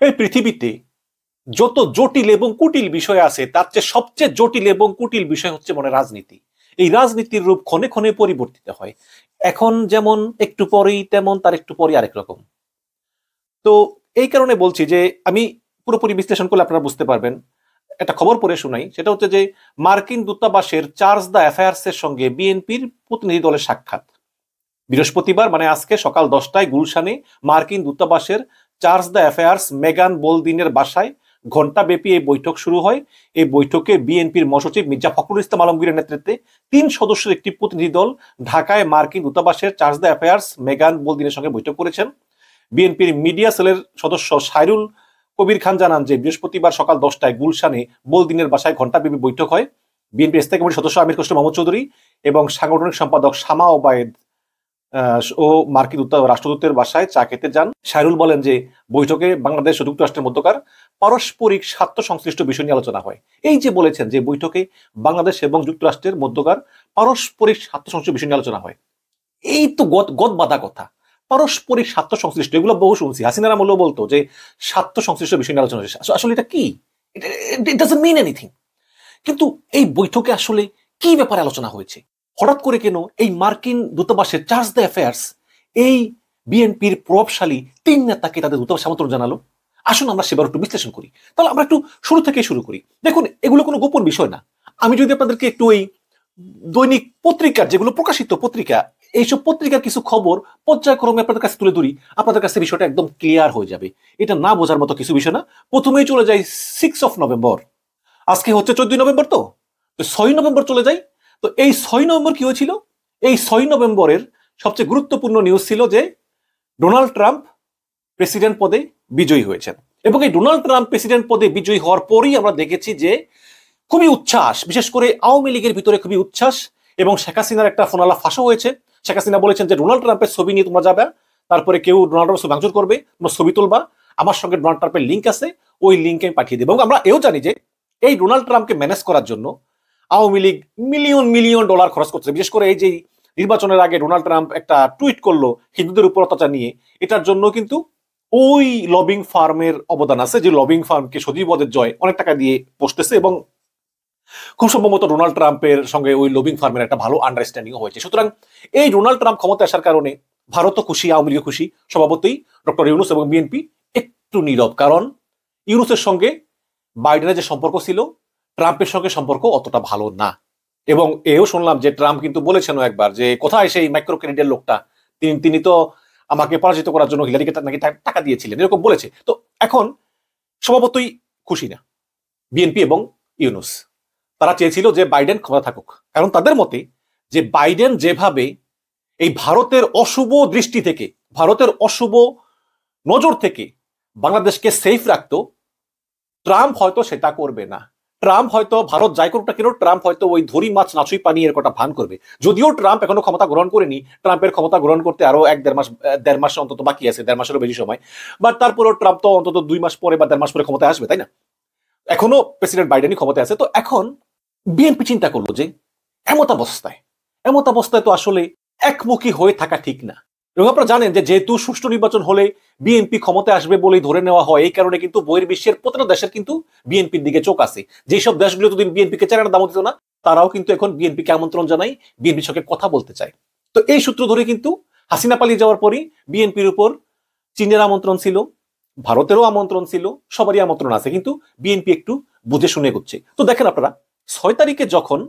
এই পৃথিবীতে যত জটিল এবং কুটিল বিষয় আছে তার চেয়ে সবচেয়ে জটিল এবং কুটিল বিষয় হচ্ছে মনে রাজনীতি। এই রাজনীতির রূপ ক্ষণে ক্ষণে পরিবর্তিত হয়। এখন যেমন একটু পরেই তেমন, তার একটু পরে আরেক রকম। তো এই কারণে বলছি যে আমি পুরোপুরি বিশ্লেষণ করলে আপনারা বুঝতে পারবেন। একটা খবর পড়ে শোনাই, সেটা হচ্ছে যে মার্কিন দূতাবাসের চার্জ দ্য অ্যাফেয়ার্স এর সঙ্গে বিএনপির প্রতিনিধি দলের সাক্ষাৎ বৃহস্পতিবার মানে আজকে সকাল 10টায় গুলশানে মার্কিন দূতাবাসের চার্জ দ্য অ্যাফেয়ার্স মেগান বোলদিনের বাসায় ঘণ্টাব্যাপী এই বৈঠক শুরু হয়। এই বৈঠকে বিএনপির মহাসচিব মির্জা ফখরুল ইসলাম আলমগীরের নেতৃত্বে 3 সদস্যের একটি প্রতিনিধি দল ঢাকায় মার্কিন দূতাবাসের চার্জ দ্য অ্যাফেয়ার্স মেগান বোলদিনের সঙ্গে বৈঠক করেছেন। বিএনপির মিডিয়া সেলের সদস্য সাইরুল কবির খান জানান যে বৃহস্পতিবার সকাল 10টায় গুলশানে বোলদিনের বাসায় ঘণ্টাব্যাপী বৈঠক হয়। বিএনপির স্থায়ী কমিটির সদস্য আমির খসরু মোহাম্মদ চৌধুরী এবং সাংগঠনিক সম্পাদক শামা ওবায়েদ ও মার্কিন রাষ্ট্রদূতের বাসায় চা খেতে যান। সাইরুল বলেন যে বৈঠকে বাংলাদেশ ও যুক্তরাষ্ট্রের মধ্যকার পারস্পরিক স্বার্থ সংশ্লিষ্ট বিষয় নিয়ে আলোচনা হয়। এই যে বলেছেন যে বৈঠকে বাংলাদেশ এবং যুক্তরাষ্ট্রের মধ্যকার পারস্পরিক স্বার্থ সংশ্লিষ্ট বিষয় নিয়ে আলোচনা হয়, এই তো গদ বাঁধা কথা। পারস্পরিক স্বার্থ সংশ্লিষ্ট এগুলো বহু শুনছি, হাসিনা আমলেও বলতো যে স্বার্থ সংশ্লিষ্ট বিষয় নিয়ে আলোচনা হচ্ছে। আসলে এটা কি? It doesn't mean anything. কিন্তু এই বৈঠকে আসলে কি ব্যাপারে আলোচনা হয়েছে? হঠাৎ করে কেন এই মার্কিন দূতাবাসের চার্জ দ্য অ্যাফেয়ার্স এই বিএনপির প্রভাবশালী 3 নেতাকে তাদের দূতাবাস আমন্ত্রণ জানালো? আসুন আমরা সেবার একটু বিশ্লেষণ করি। তাহলে আমরা একটু শুরু থেকে শুরু করি। দেখুন, এগুলো কোনো গোপন বিষয় না। আমি যদি আপনাদেরকে একটু ওই দৈনিক পত্রিকার, যেগুলো প্রকাশিত পত্রিকা, এইসব পত্রিকার কিছু খবর পর্যায়ক্রমে আপনাদের কাছে তুলে ধরি, আপনাদের কাছে বিষয়টা একদম ক্লিয়ার হয়ে যাবে। এটা না বোঝার মতো কিছু বিষয় না। প্রথমেই চলে যাই 6 নভেম্বর। আজকে হচ্ছে 14 নভেম্বর, তো 6 নভেম্বর চলে যাই। তো এই 6 নভেম্বর কি হয়েছিল? এই 6 নভেম্বরের সবচেয়ে গুরুত্বপূর্ণ নিউজ ছিল যে ডোনাল্ড ট্রাম্প প্রেসিডেন্ট পদে বিজয়ী হয়েছেন। এবং এই ডোনাল্ড ট্রাম্প প্রেসিডেন্ট পদে বিজয়ী হওয়ার পরই আমরা দেখেছি যে খুবই উচ্ছ্বাস, বিশেষ করে আওয়ামী লীগের ভিতরে খুবই উচ্ছ্বাস। এবং শেখ হাসিনার একটা ফোনালা ফাঁসও হয়েছে। শেখ হাসিনা বলেছেন যে ডোনাল্ড ট্রাম্পের ছবি নিয়ে তোমরা যাবে, তারপরে কেউ ডোনাল্ড ট্রাম্পের ছবি ভাঙচুর করবে, তোমরা ছবি তুলবা, আমার সঙ্গে ডোনাল্ড ট্রাম্পের লিঙ্ক আছে, ওই লিঙ্কে আমি পাঠিয়ে দেবো। এবং আমরা এও জানি যে এই ডোনাল্ড ট্রাম্পকে ম্যানেজ করার জন্য Awami League million million dollar খরচ করছে। বিশেষ করে এই যে নির্বাচনের আগে ডোনাল্ড ট্রাম্প একটা টুইট করলো হিন্দুদের উপর অত্যাচার নিয়ে, এটার জন্য কিন্তু ওই লবিং ফার্মের অবদান আছে, যে লবিং ফার্মকে সজীবদের জয় অনেক টাকা দিয়ে বসতেছে। এবং খুব সম্ভবত ডোনাল্ড ট্রাম্পের সঙ্গে ওই লবিং ফার্মের একটা ভালো আন্ডারস্ট্যান্ডিং হয়েছে। সুতরাং এই ডোনাল্ড ট্রাম্প ক্ষমতা আসার কারণে ভারতও খুশি, আওয়ামী লীগ খুশি, স্বভাবতই ডক্টর ইউনূস এবং বিএনপি একটু নীরব। কারণ ইউনূসের সঙ্গে বাইডেনের যে সম্পর্ক ছিল, ট্রাম্পের সঙ্গে সম্পর্ক অতটা ভালো না। এবং এও শুনলাম যে ট্রাম্প কিন্তু বলেছেন একবার যে কোথায় সেই মাইক্রো ক্রেডিটের লোকটা, তিনি তো আমাকে পরাজিত করার জন্য হিলারিকে নাকি টাকা দিয়েছিলেন, এরকম বলেছে। তো এখন স্বভাবতই খুশি না বিএনপি এবং ইউনূস। তারা চেয়েছিল যে বাইডেন ক্ষমতা থাকুক, কারণ তাদের মতে যে বাইডেন যেভাবে এই ভারতের অশুভ দৃষ্টি থেকে, ভারতের অশুভ নজর থেকে বাংলাদেশকে সেফ রাখতো, ট্রাম্প হয়তো সেটা করবে না। ট্রাম্প হয়তো ভারত যাই করুক না কেন, ট্রাম্প হয়তো ওই ধরি মাছ নাচুই পানি এর কটা ভান করবে। যদিও ট্রাম্প এখনো ক্ষমতা গ্রহণ করেনি, ট্রাম্পের ক্ষমতা গ্রহণ করতে আরো 1-1.5 মাস অন্তত বাকি আছে, 1.5 মাসেরও বেশি সময়। বাট তারপরেও ট্রাম্প তো অন্তত 2 মাস পরে বা 1.5 মাস পরে ক্ষমতায় আসবে, তাই না? এখনো প্রেসিডেন্ট বাইডেনই ক্ষমতায় আছে। তো এখন বিএনপি চিন্তা করলো যে এমত অবস্থায় তো আসলে একমুখী হয়ে থাকা ঠিক না। এবং আপনারা জানেন যে যেহেতু সুষ্ঠু নির্বাচন হলে বিএনপি ক্ষমতায় আসবে বলেই ধরে নেওয়া হয়, এই কারণে কিন্তু বহির্বিশ্বের প্রতিটা দেশের কিন্তু বিএনপির দিকে চোখ আছে। যেসব দেশগুলো যদি বিএনপিকে চেনার দাম দিত না, তারাও কিন্তু এখন বিএনপিকে আমন্ত্রণ জানাই, বিএনপির সঙ্গে কথা বলতে চায়। তো এই সূত্র ধরে কিন্তু হাসিনা পালিয়ে যাওয়ার পরই বিএনপির উপর চীনের আমন্ত্রণ ছিল, ভারতেরও আমন্ত্রণ ছিল, সবারই আমন্ত্রণ আছে, কিন্তু বিএনপি একটু বুঝে শুনে করছে। তো দেখেন আপনারা, 6 তারিখে যখন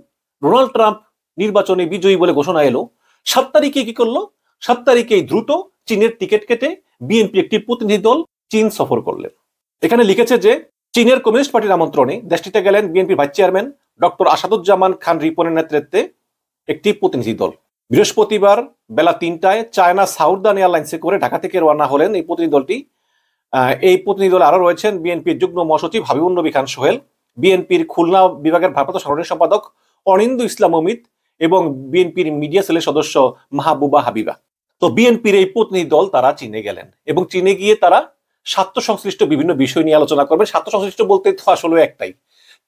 ডোনাল্ড ট্রাম্প নির্বাচনে বিজয়ী বলে ঘোষণা এলো, 7 তারিখে কি করলো? 7 তারিখে দ্রুত চীনের টিকিট কেটে বিএনপি একটি প্রতিনিধি দল চীন সফর করলেন। এখানে লিখেছে যে চীনের কমিউনিস্ট পার্টির আমন্ত্রণে দেশটিতে গেলেন বিএনপির vice chairman doctor Asaduzzaman Khan রিপনের নেতৃত্বে একটি প্রতিনিধি দল। বৃহস্পতিবার বেলা 3টায় চায়না সাউদার্ন এয়ারলাইন্সে করে ঢাকা থেকে রওনা হলেন এই প্রতিনিধি দলটি। এই প্রতিনিধি দলে আরো রয়েছেন বিএনপির যুগ্ম মহাসচিব হাবিবুন নবী খান সোহেল, বিএনপির খুলনা বিভাগের ভারপ্রাপ্ত সাধারণ সম্পাদক অনিন্দু ইসলাম অমিত এবং বিএনপির মিডিয়া সেলের সদস্য মাহবুবা হাবিবা। তো বিএনপির এই প্রতিনিধি দল তারা চীনে গেলেন এবং চীনে গিয়ে তারা স্বার্থ সংশ্লিষ্ট বিভিন্ন বিষয় নিয়ে আলোচনা করবেন। স্বার্থ সংশ্লিষ্ট বলতে তো আসলে একটাই,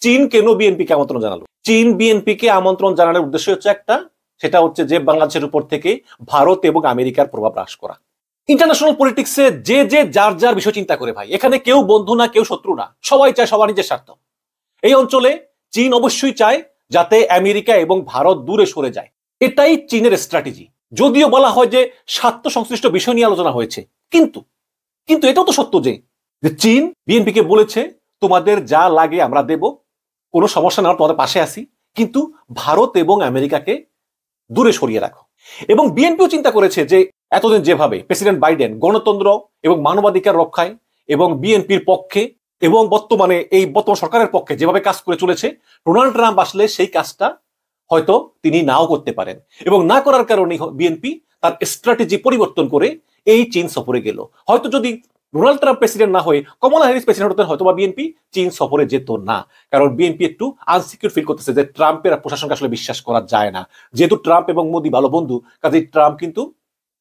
চীন কেন বিএনপিকে আমন্ত্রণ জানালো? চীন বিএনপিকে আমন্ত্রণ জানানোর উদ্দেশ্য হচ্ছে একটা, সেটা হচ্ছে যে বাংলাদেশের উপর থেকে ভারত এবং আমেরিকার প্রভাব হ্রাস করা। ইন্টারন্যাশনাল পলিটিক্সে যে যে যার যার বিষয় চিন্তা করে ভাই, এখানে কেউ বন্ধু না কেউ শত্রু না, সবাই চায় সবার নিজের স্বার্থ। এই অঞ্চলে চীন অবশ্যই চায় যাতে আমেরিকা এবং ভারত দূরে সরে যায়, এটাই চীনের স্ট্র্যাটেজি। যদিও বলা হয় যে স্বার্থ সংশ্লিষ্ট বিষয় নিয়ে আলোচনা হয়েছে, কিন্তু কিন্তু এটাও তো সত্য যে চীন বিএনপিকে বলেছে তোমাদের যা লাগে আমরা দেব, কোনো সমস্যা না, তোমাদের পাশে আসি, কিন্তু ভারত এবং আমেরিকাকে দূরে সরিয়ে রাখো। এবং বিএনপিও চিন্তা করেছে যে এতদিন যেভাবে প্রেসিডেন্ট বাইডেন গণতন্ত্র এবং মানবাধিকার রক্ষায় এবং বিএনপির পক্ষে এবং বর্তমান সরকারের পক্ষে যেভাবে কাজ করে চলেছে, ডোনাল্ড ট্রাম্প আসলে সেই কাজটা হয়তো তিনি নাও করতে পারেন, এবং না করার কারণে বিএনপি তার স্ট্র্যাটেজি পরিবর্তন করে এই চীন সফরে গেল। হয়তো যদি ডোনাল্ড ট্রাম্প প্রেসিডেন্ট না হয়ে কমলা হ্যারিস প্রেসিডেন্ট হতেন, হয়তো বা বিএনপি চীন সফরে যেত না, কারণ বিএনপি একটু আনসিকিউর ফিল করতেছে যে ট্রাম্পের প্রশাসনকে আসলে বিশ্বাস করা যায় না। যেহেতু ট্রাম্প এবং মোদি ভালো বন্ধু, কাজেই ট্রাম্প কিন্তু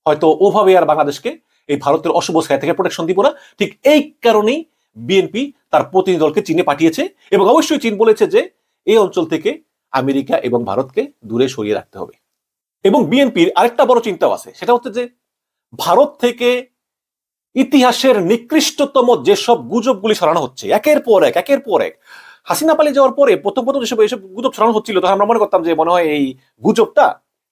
হয়তো ওভাবে আর বাংলাদেশকে এই ভারতের অশুভ ছায়া থেকে প্রোটেকশন দিব না। ঠিক এই কারণেই বিএনপি তার প্রতিনিধি দলকে চীনে পাঠিয়েছে, এবং অবশ্যই চীন বলেছে যে এই অঞ্চল থেকে আমেরিকা এবং ভারতকে দূরে সরিয়ে রাখতে হবে। এবং বিএনপির আরেকটা বড় চিন্তাও আছে, সেটা হচ্ছে যে ভারত থেকে ইতিহাসের নিকৃষ্টতম যেসব গুজবগুলি ছড়ানো হচ্ছে একের পর এক, হাসিনা পালিয়ে যাওয়ার পরে প্রথম যেসব এইসব গুজব ছড়ানো হচ্ছিল, তখন আমরা মনে করতাম যে মনে হয় এই গুজবটা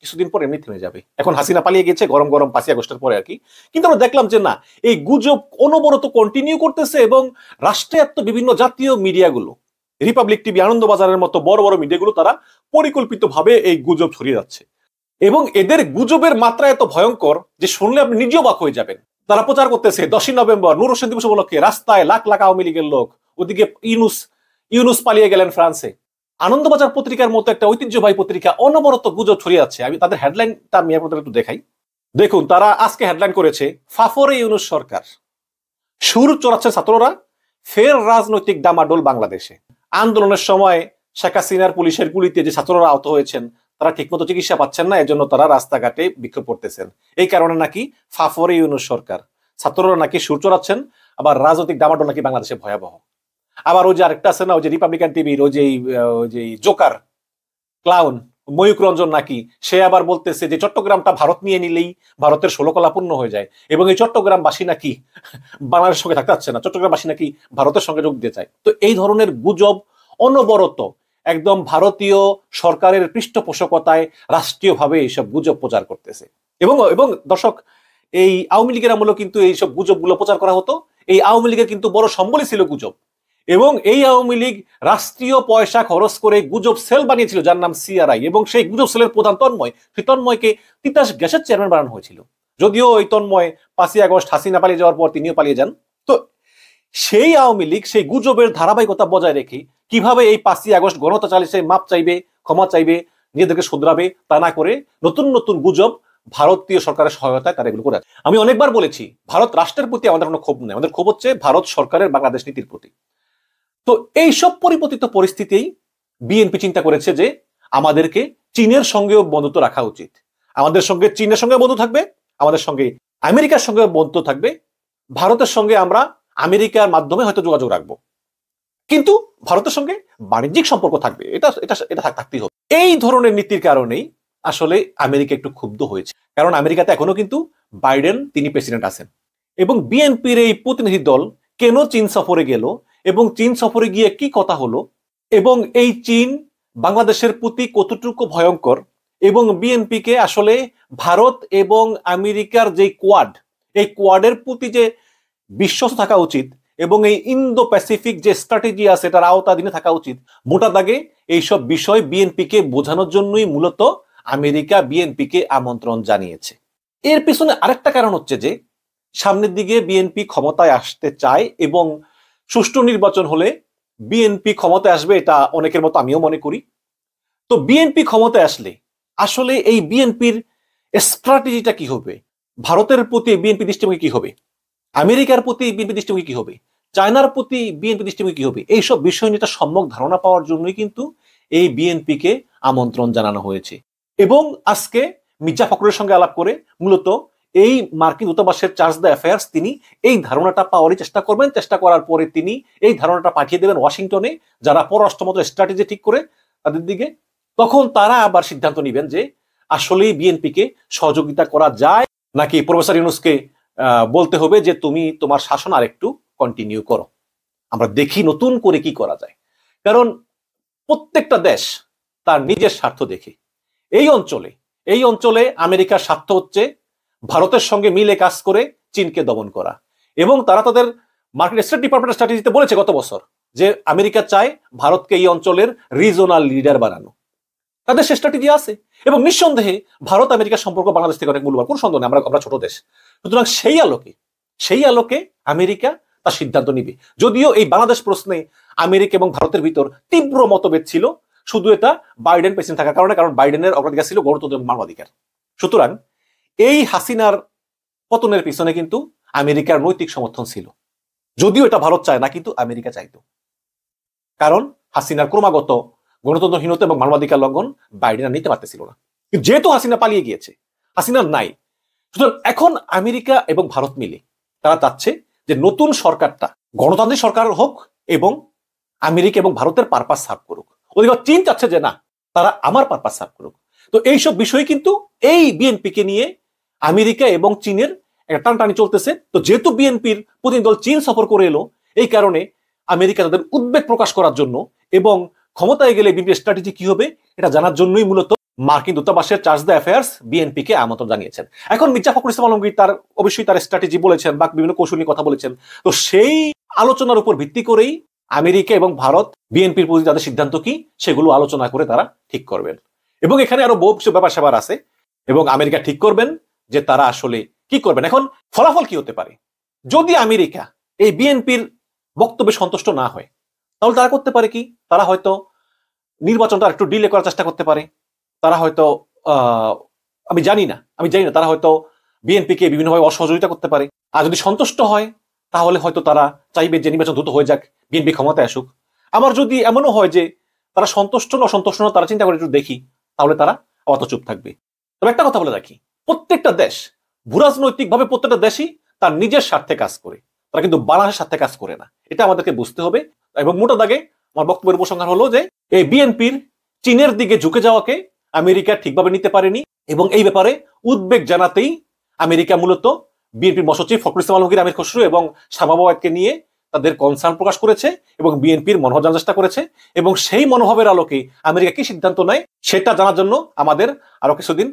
কিছুদিন পর এমনি থেমে যাবে, এখন হাসিনা পালিয়ে গেছে গরম গরম 5ই আগস্টের পরে আর কি। কিন্তু আমরা দেখলাম যে না, এই গুজব অনবরত কন্টিনিউ করতেছে, এবং রাষ্ট্রায়ত্ত বিভিন্ন জাতীয় মিডিয়াগুলো, রিপাবলিক টিভি, আনন্দবাজারের মতো বড় বড় মিডিয়াগুলো তারা পরিকল্পিতভাবে এই গুজব ছড়িয়ে যাচ্ছে, এবং এদের গুজবের মাত্রা এত ভয়ঙ্কর যে শুনলে আপনি নিজেও অবাক হয়ে যাবেন। তারা প্রচার করতেছে 10ই নভেম্বর নূর হোসেন দিবস উপলক্ষে রাস্তায় লাখ লাখ আওয়ামী লীগের লোক, ওদিকে ইউনুস পালিয়ে গেলেন ফ্রান্সে। আনন্দবাজার পত্রিকার মতো একটা ঐতিহ্যবাহী পত্রিকা অনবরত গুজব ছড়িয়ে যাচ্ছে। আমি তাদের হেডলাইনটা আমি আপনাদের একটু দেখাই। দেখুন, তারা আজকে হেডলাইন করেছে, ফাফরে ইউনুস সরকার, সুর চড়াচ্ছে ছাত্ররা, ফের রাজনৈতিক ডামাডোল বাংলাদেশে। আন্দোলনের সময় শেখ হাসিনার পুলিশের গুলিতে যে ছাত্ররা আহত হয়েছেন, তারা ঠিকমতো চিকিৎসা পাচ্ছেন না, এজন্য তারা রাস্তাঘাটে বিক্ষোভ করতেছেন। এই কারণে নাকি ফাফরে ইউনুস সরকার, ছাত্ররা নাকি সুর চড়াচ্ছেন, আবার রাজনৈতিক ডামাডোল নাকি বাংলাদেশে ভয়াবহ। আবার ওই যে আরেকটা আছে না, ওই যে রিপাবলিকান টিভির ওই যে জোকার ক্লাউন ময়ূক রঞ্জন নাকি, সে আবার বলতেছে যে চট্টগ্রামটা ভারত নিয়ে নিলেই ভারতের ষোলকলা পূর্ণ হয়ে যায়, এবং এই চট্টগ্রামবাসী নাকি বাংলাদেশের সঙ্গে থাকতে চাচ্ছে না, চট্টগ্রামবাসী নাকি ভারতের সঙ্গে যোগ দিতে চায়। তো এই ধরনের গুজব অনবরত একদম ভারতীয় সরকারের পৃষ্ঠপোষকতায় রাষ্ট্রীয়ভাবে এইসব গুজব প্রচার করতেছে। এবং এবং দর্শক, এই আওয়ামী লীগের আমলেও কিন্তু এইসব গুজবগুলো প্রচার করা হতো। এই আওয়ামী লীগের কিন্তু বড় সম্বলই ছিল গুজব, এবং এই আওয়ামী লীগ রাষ্ট্রীয় পয়সা খরচ করে গুজব সেল বানিয়েছিল যার নাম সিআরআই, এবং সেই গুজব সেলের প্রধান তন্ময়, সেই তন্ময়কে তিতাস গ্যাসের চেয়ারম্যান বানানো হয়েছিল। যদিও ওই তন্ময় 5ই আগস্ট হাসিনা পালিয়ে যাওয়ার পর তিনিও পালিয়ে যান। তো সেই আওয়ামী লীগ সেই গুজবের ধারাবাহিকতা বজায় রেখে কিভাবে এই 5ই আগস্ট গণহত্যা চালিয়ে মাপ চাইবে, ক্ষমা চাইবে, নিজেদেরকে শুধরাবে, তা না করে নতুন নতুন গুজব ভারতীয় সরকারের সহায়তায় তারা এগুলো করে। আমি অনেকবার বলেছি, ভারত রাষ্ট্রের প্রতি আমাদের কোনো ক্ষোভ নেই, আমাদের ক্ষোভ হচ্ছে ভারত সরকারের বাংলাদেশ নীতির প্রতি। তো এইসব পরিবর্তিত পরিস্থিতিতেই বিএনপি চিন্তা করেছে যে আমাদেরকে চীনের সঙ্গেও বন্ধুত্ব রাখা উচিত। আমাদের সঙ্গে চীনের সঙ্গে বন্ধু থাকবে, আমাদের সঙ্গে আমেরিকার সঙ্গে বন্ধুত্ব থাকবে, ভারতের সঙ্গে আমরা আমেরিকার মাধ্যমে হয়তো যোগাযোগ রাখবো, কিন্তু ভারতের সঙ্গে বাণিজ্যিক সম্পর্ক থাকবে, এটা এটা এটা থাকতেই হবে। এই ধরনের নীতির কারণেই আসলে আমেরিকা একটু ক্ষুব্ধ হয়েছে, কারণ আমেরিকাতে এখনো কিন্তু বাইডেন তিনি প্রেসিডেন্ট আছেন। এবং বিএনপির এই প্রতিনিধি দল কেন চীন সফরে গেল, এবং চীন সফরে গিয়ে কি কথা হলো, এবং এই চীন বাংলাদেশের প্রতি কতটুকু ভয়ঙ্কর, এবং বিএনপিকে আসলে ভারত এবং আমেরিকার যে কোয়াড, এই কোয়াডের প্রতি যে বিশ্বস্ত থাকা উচিত, এবং এই ইন্দো প্যাসিফিক যে স্ট্র্যাটেজি আছে এটার আওতাধীনে থাকা উচিত, মোটা দাগে এইসব বিষয় বিএনপিকে বোঝানোর জন্যই মূলত আমেরিকা বিএনপিকে আমন্ত্রণ জানিয়েছে। এর পিছনে আরেকটা কারণ হচ্ছে যে সামনের দিকে বিএনপি ক্ষমতায় আসতে চায়, এবং সুষ্ঠু নির্বাচন হলে বিএনপি ক্ষমতায় আসবে, এটা অনেকের মতো আমিও মনে করি। তো বিএনপি ক্ষমতায় আসলে আসলে এই বিএনপির স্ট্র্যাটেজিটা কি হবে, ভারতের প্রতি বিএনপি দৃষ্টিভঙ্গি কি হবে, আমেরিকার প্রতি বিএনপি দৃষ্টিভঙ্গি কি হবে, চায়নার প্রতি বিএনপি দৃষ্টিভঙ্গি কি হবে, এইসব বিষয় নিয়ে সম্যক ধারণা পাওয়ার জন্যই কিন্তু এই বিএনপিকে আমন্ত্রণ জানানো হয়েছে। এবং আজকে মির্জা ফখরুলের সঙ্গে আলাপ করে মূলত এই মার্কিন দূতাবাসের চার্জ দ্য অ্যাফেয়ার্স তিনি এই ধারণাটা পাওয়ারই চেষ্টা করবেন। চেষ্টা করার পরে তিনি এই ধারণাটা পাঠিয়ে দেবেন ওয়াশিংটনে, যারা পররাষ্ট্রমন্ত্রী স্ট্র্যাটেজি ঠিক করে তাদের দিকে। তখন তারা আবার সিদ্ধান্ত নেবেন যে আসলেই বিএনপিকে সহযোগিতা করা যায় নাকি প্রফেসর ইউনূসকে বলতে হবে যে তুমি তোমার শাসন আরেকটু কন্টিনিউ করো, আমরা দেখি নতুন করে কি করা যায়। কারণ প্রত্যেকটা দেশ তার নিজের স্বার্থ দেখে। এই অঞ্চলে আমেরিকার স্বার্থ হচ্ছে ভারতের সঙ্গে মিলে কাজ করে চীনকে দমন করা, এবং তারা তাদের মার্কিন স্টেট ডিপার্টমেন্টের স্ট্র্যাটেজিতে বলেছে গত বছর যে আমেরিকা চায় ভারতকে এই অঞ্চলের রিজনাল লিডার বানানো। তাদের সে স্ট্র্যাটেজি আছে, এবং নিঃসন্দেহে ভারত আমেরিকার সম্পর্ক বাংলাদেশ থেকে অনেক মূল্যবান, কোনো সন্দেহ নেই, আমরা ছোট দেশ। সুতরাং সেই আলোকে আমেরিকা তার সিদ্ধান্ত নিবে। যদিও এই বাংলাদেশ প্রশ্নে আমেরিকা এবং ভারতের ভিতর তীব্র মতভেদ ছিল, শুধু এটা বাইডেন প্রেসিডেন্ট থাকার কারণে, কারণ বাইডেনের অগ্রাধিকার ছিল গণতন্ত্র এবং মানবাধিকার। সুতরাং এই হাসিনার পতনের পিছনে কিন্তু আমেরিকার নৈতিক সমর্থন ছিল, যদিও এটা ভারত চায় না, কিন্তু আমেরিকা চাইতো। কারণ হাসিনার ক্রমাগত গণতন্ত্রহীনতা এবং মানবাধিকার লঙ্ঘন বাইডেন আর নিতে পারতেছিল না। কিন্তু যেহেতু হাসিনা পালিয়ে গিয়েছে, হাসিনার নাই, সুতরাং এখন আমেরিকা এবং ভারত মিলে তারা চাচ্ছে যে নতুন সরকারটা গণতান্ত্রিক সরকার হোক এবং আমেরিকা এবং ভারতের পারপাস সার্ভ করুক। ওদিকে চীন চাচ্ছে যে না, তারা আমার পারপাস সার্ভ করুক। তো এইসব বিষয় কিন্তু এই বিএনপিকে নিয়ে আমেরিকা এবং চীনের একটা টানটানি চলতেছে। তো যেহেতু বিএনপির প্রতিনিধি দল চীন সফর করে এলো, এই কারণে আমেরিকা তাদের উদ্বেগ প্রকাশ করার জন্য এবং ক্ষমতায় গেলে বিএনপির স্ট্র্যাটেজি কি হবে এটা জানার জন্যই মূলত মার্কিন দূতাবাসের চার্জ দ্য অ্যাফেয়ার্স বিএনপিকে আমন্ত্রণ জানিয়েছেন। এখন মির্জা ফখরুল ইসলাম আলমগীর তার অবশ্যই তার স্ট্র্যাটেজি বলেছেন বা বিভিন্ন কৌশলী কথা বলেছেন। তো সেই আলোচনার উপর ভিত্তি করেই আমেরিকা এবং ভারত বিএনপির প্রতি তাদের সিদ্ধান্ত কি সেগুলো আলোচনা করে তারা ঠিক করবেন। এবং এখানে আরো বহু কিছু ব্যাপার স্যাপার আছে, এবং আমেরিকা ঠিক করবেন যে তারা আসলে কি করবেন। এখন ফলাফল কি হতে পারে যদি আমেরিকা এই বিএনপির বক্তব্যে সন্তুষ্ট না হয়, তাহলে তারা করতে পারে কি, তারা হয়তো নির্বাচনটা একটু ডিলে করার চেষ্টা করতে পারে। তারা হয়তো আমি জানি না তারা হয়তো বিএনপিকে বিভিন্নভাবে অসহযোগিতা করতে পারে। আর যদি সন্তুষ্ট হয় তাহলে হয়তো তারা চাইবে যে নির্বাচন দ্রুত হয়ে যাক, বিএনপি ক্ষমতায় আসুক। আবার যদি এমনও হয় যে তারা সন্তুষ্ট না অসন্তুষ্ট না, তারা চিন্তা করে একটু দেখি, তাহলে তারা অত চুপ থাকবে। তবে একটা কথা বলে রাখি, প্রত্যেকটা দেশ ভূরাজনৈতিকভাবে প্রত্যেকটা দেশই তার নিজের স্বার্থে কাজ করে, তারা কিন্তু বাংলাদেশের স্বার্থে কাজ করে না, এটা আমাদেরকে বুঝতে হবে। এবং মোটা দাগে আমার বক্তব্যের উপসংহার হলো যে এই বিএনপির চীনের দিকে ঝুঁকে যাওয়াকে আমেরিকা ঠিকভাবে নিতে পারেনি, এবং এই ব্যাপারে উদ্বেগ জানাতেই আমেরিকা মূলত বিএনপির মহাসচিব ফখরুল ইসলাম আলমগীর, আমির খসরু এবং শাহবাবাদকে নিয়ে তাদের কনসার্ন প্রকাশ করেছে এবং বিএনপির মনোভাব জানার চেষ্টা করেছে। এবং সেই মনোভাবের আলোকে আমেরিকা কি সিদ্ধান্ত নেয় সেটা জানার জন্য আমাদের আরো কিছুদিন